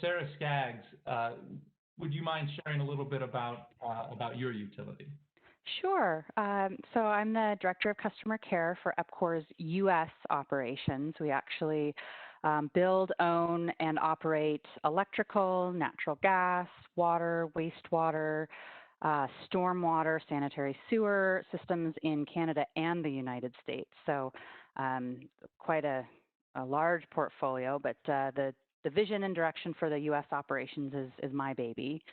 Sarah Skaggs, would you mind sharing a little bit about your utility? Sure. So I'm the Director of Customer Care for EPCOR's U.S. operations. We actually build, own, and operate electrical, natural gas, water, wastewater, stormwater, sanitary sewer systems in Canada and the United States. So quite a large portfolio, but the vision and direction for the U.S. operations is my baby.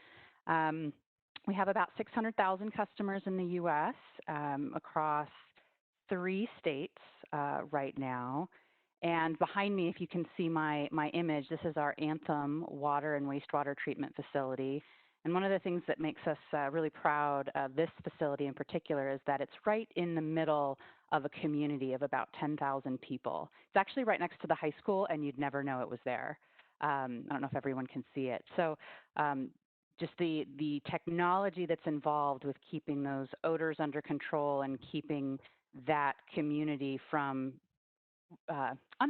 We have about 600,000 customers in the U.S. Across 3 states right now. And behind me, if you can see my image, this is our Anthem water and wastewater treatment facility. And one of the things that makes us really proud of this facility in particular is that it's right in the middle of a community of about 10,000 people. It's actually right next to the high school, and you'd never know it was there. I don't know if everyone can see it. So just the technology that's involved with keeping those odors under control and keeping that community from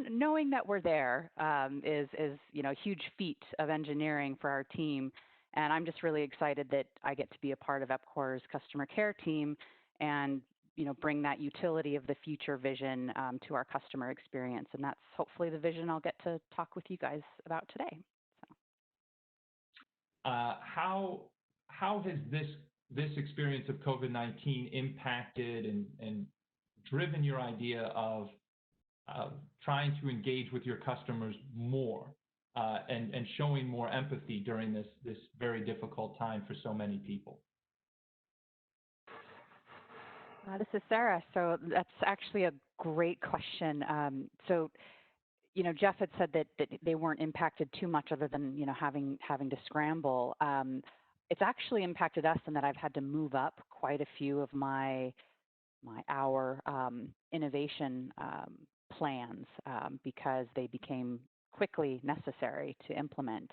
knowing that we're there is a huge feat of engineering for our team. And I'm just really excited that I get to be a part of EPCOR's customer care team and bring that utility of the future vision to our customer experience. And that's hopefully the vision I'll get to talk with you guys about today. How has this experience of COVID-19 impacted and driven your idea of trying to engage with your customers more and showing more empathy during this very difficult time for so many people? This is Sarah. So that's actually a great question. Jeff had said that they weren't impacted too much other than, having to scramble. It's actually impacted us in that I've had to move up quite a few of our innovation plans because they became quickly necessary to implement.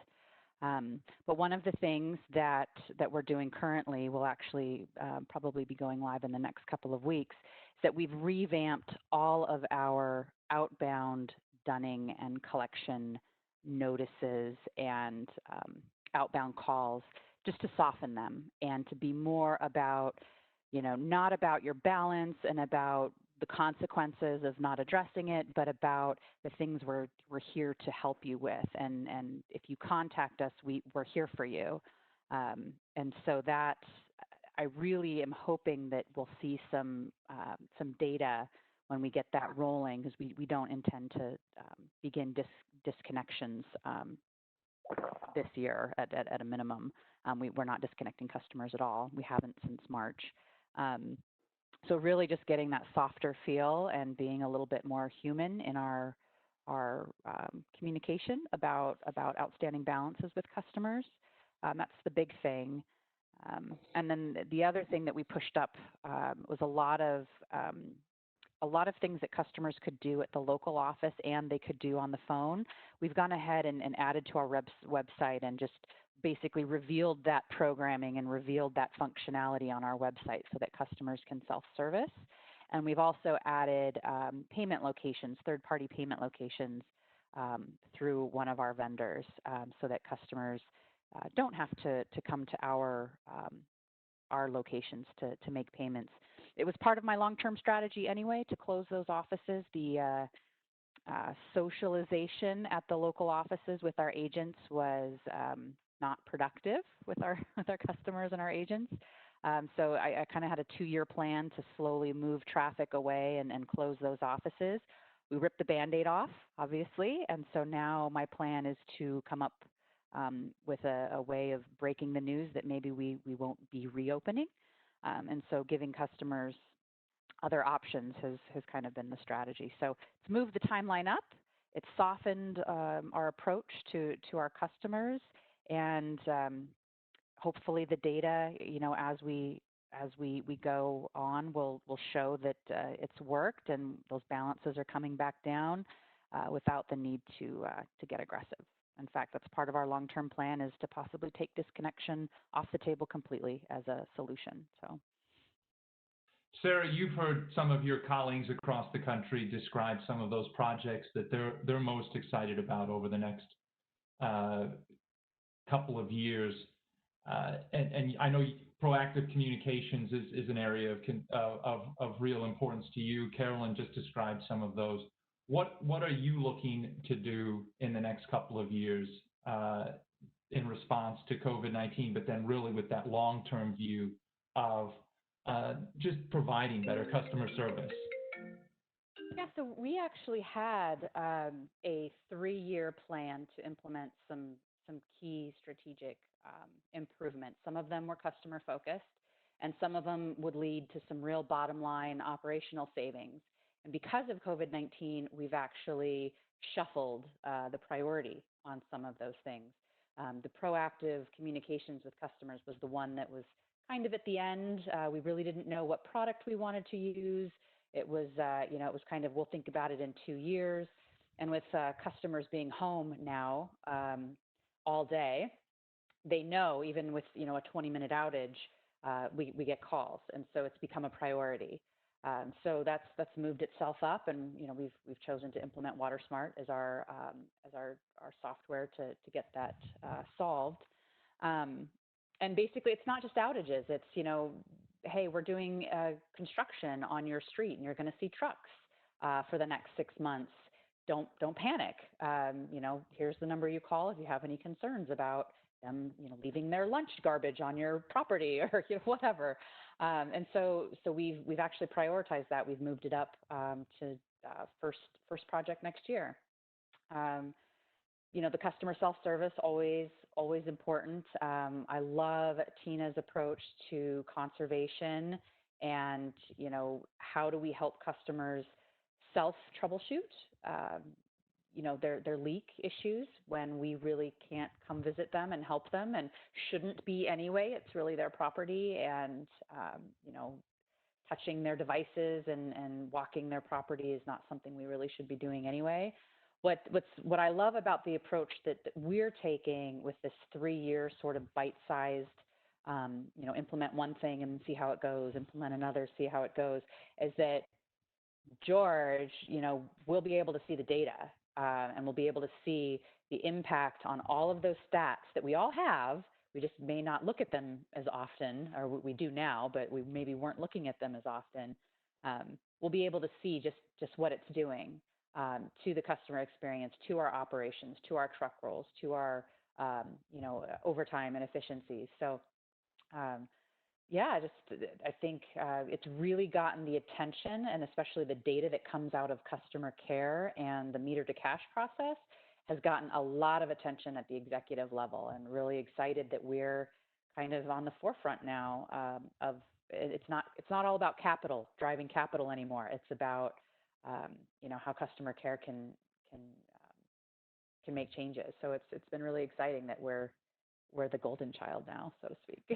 But one of the things that we're doing currently will actually probably be going live in the next couple of weeks is that we've revamped all of our outbound dunning and collection notices and outbound calls just to soften them and to be more about, not about your balance and about the consequences of not addressing it, but about the things we're here to help you with. And if you contact us, we're here for you. And so that I really am hoping that we'll see some data when we get that rolling, because we don't intend to begin disconnections this year at a minimum. We're not disconnecting customers at all. We haven't since March. So really just getting that softer feel and being a little bit more human in our communication about outstanding balances with customers. That's the big thing. And then the other thing that we pushed up was a lot of things that customers could do at the local office and they could do on the phone. We've gone ahead and added to our website and just basically revealed that programming and revealed that functionality on our website so that customers can self-service. And we've also added payment locations, third-party payment locations through one of our vendors so that customers don't have to come to our locations to make payments. It was part of my long-term strategy anyway to close those offices. The socialization at the local offices with our agents was not productive with our customers and our agents. So I kind of had a 2-year plan to slowly move traffic away and close those offices. We ripped the Band-Aid off, obviously, and so now my plan is to come up with a way of breaking the news that maybe we won't be reopening. And so giving customers other options has kind of been the strategy. So it's moved the timeline up. It's softened our approach to our customers, and hopefully the data, as we go on, will show that it's worked and those balances are coming back down without the need to get aggressive. In fact, that's part of our long-term plan, is to possibly take disconnection off the table completely as a solution. So, Sarah, you've heard some of your colleagues across the country describe some of those projects that they're most excited about over the next couple of years, and I know proactive communications is an area of real importance to you. Carolyn just described some of those. What are you looking to do in the next couple of years in response to COVID-19, but then really with that long-term view of just providing better customer service? Yeah, so we actually had a 3-year plan to implement some key strategic improvements. Some of them were customer focused, and some of them would lead to some real bottom line operational savings. And because of COVID-19, we've actually shuffled the priority on some of those things. The proactive communications with customers was the one that was kind of at the end. We really didn't know what product we wanted to use. It was, it was kind of, we'll think about it in 2 years. And with customers being home now all day, they know even with, a 20-minute outage, we get calls. And so it's become a priority. So that's moved itself up, and we've chosen to implement WaterSmart as our software to get that solved. And basically, it's not just outages. It's hey, we're doing construction on your street, and you're going to see trucks for the next 6 months. Don't panic. Here's the number you call if you have any concerns about them, leaving their lunch garbage on your property or whatever. And so we've actually prioritized that. We've moved it up to first project next year. The customer self-service, always important. I love Tina's approach to conservation and, how do we help customers self-troubleshoot, their leak issues when we really can't come visit them and help them, and shouldn't be anyway. It's really their property, and, touching their devices and walking their property is not something we really should be doing anyway. What I love about the approach that we're taking with this 3-year sort of bite-sized, implement one thing and see how it goes, implement another, see how it goes, is that George, we'll be able to see the data, and we'll be able to see the impact on all of those stats that we all have. We just may not look at them as often, or we do now, but we maybe weren't looking at them as often. We'll be able to see just what it's doing to the customer experience, to our operations, to our truck rolls, to our overtime and efficiencies. So I think it's really gotten the attention, and especially the data that comes out of customer care and the meter to cash process has gotten a lot of attention at the executive level, and really excited that we're kind of on the forefront now of it's not all about driving capital anymore. It's about how customer care can make changes. So it's been really exciting that we're the golden child now, so to speak.